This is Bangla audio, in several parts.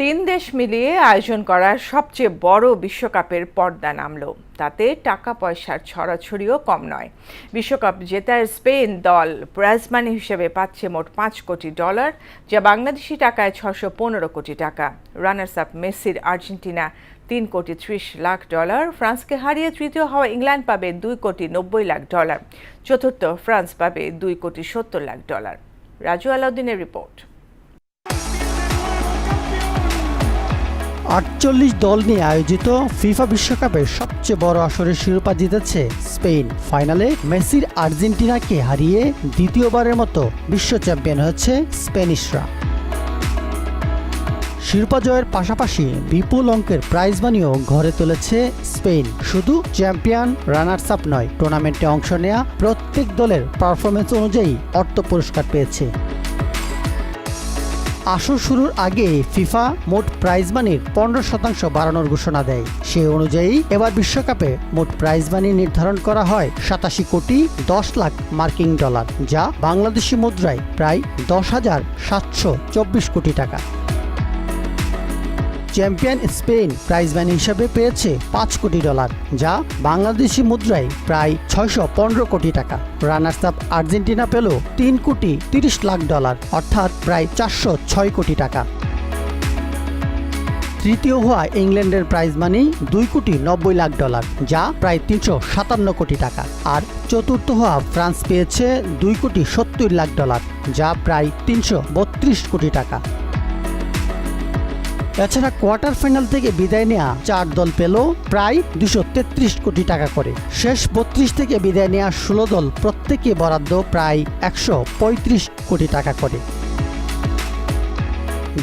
তিন দেশ মিলিয়ে আয়োজন করা সবচেয়ে বড় বিশ্বকাপের পর্দা নামল। তাতে টাকা পয়সার ছড়াছড়িও কম নয়। বিশ্বকাপ জেতার স্পেন দল প্রাইজ মানি হিসেবে পাচ্ছে মোট $5 কোটি, যা বাংলাদেশি টাকায় 615 কোটি টাকা। রানার্স আপ মেসির আর্জেন্টিনা $3,30,00,000, ফ্রান্সকে হারিয়ে তৃতীয় হওয়া ইংল্যান্ড পাবে $2,90,00,000, চতুর্থ ফ্রান্স পাবে $2,70,00,000। রাজু আলাউদ্দিনের রিপোর্ট। 48 দল নিয়ে আয়োজিত ফিফা বিশ্বকাপের সবচেয়ে বড় আসরের শিরোপা জিতেছে স্পেন। ফাইনালে মেসির আর্জেন্টিনাকে হারিয়ে দ্বিতীয়বারের মতো বিশ্ব চ্যাম্পিয়ন হয়েছে স্প্যানিশরা। শিরোপা জয়ের পাশাপাশি বিপুল অঙ্কের প্রাইজ মানিও ঘরে তুলেছে স্পেন। শুধু চ্যাম্পিয়ন রানার্স আপ নয়, টুর্নামেন্টে অংশ নেওয়া প্রত্যেক দলের পারফরমেন্স অনুযায়ী অর্থ পুরস্কার পেয়েছে। আসর শুরুর আগে ফিফা মোট প্রাইজ মানির 15% বাড়ানোর ঘোষণা দেয়। সেই অনুযায়ী এবার বিশ্বকাপে মোট প্রাইজ মানি নির্ধারণ করা হয় $87,10,00,000 মার্কিন ডলার, যা বাংলাদেশি মুদ্রায় প্রায় 10,724 কোটি টাকা। চ্যাম্পিয়ন স্পেন প্রাইজ মানি হিসাবে পেয়েছে $5 কোটি, যা বাংলাদেশি মুদ্রায় প্রায় 615 কোটি টাকা। রানার্স আপ আর্জেন্টিনা পেল $3,30,00,000, অর্থাৎ প্রায় 406 কোটি টাকা। তৃতীয় হওয়া ইংল্যান্ডের প্রাইজ মানি $2,90,00,000, যা প্রায় 357 কোটি টাকা। আর চতুর্থ হওয়া ফ্রান্স পেয়েছে $2,70,00,000, যা প্রায় 332 কোটি টাকা। এছাড়া কোয়ার্টার ফাইনাল থেকে বিদায় নেওয়া 4 দল পেল প্রায় 233 কোটি টাকা করে। শেষ 32 থেকে বিদায় নেওয়া 16 দল প্রত্যেকে বরাদ্দ প্রায় 135 কোটি টাকা করে।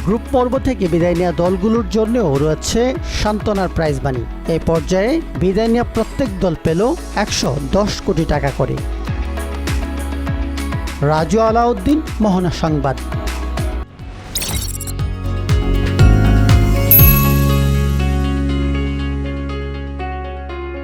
গ্রুপ পর্ব থেকে বিদায় নেওয়া দলগুলোর জন্যও রয়েছে সান্ত্বনার প্রাইজ মানি। এই পর্যায়ে বিদায় নেওয়া প্রত্যেক দল পেল 110 কোটি টাকা করে। রাজু আলাউদ্দিন, মোহনা সংবাদ।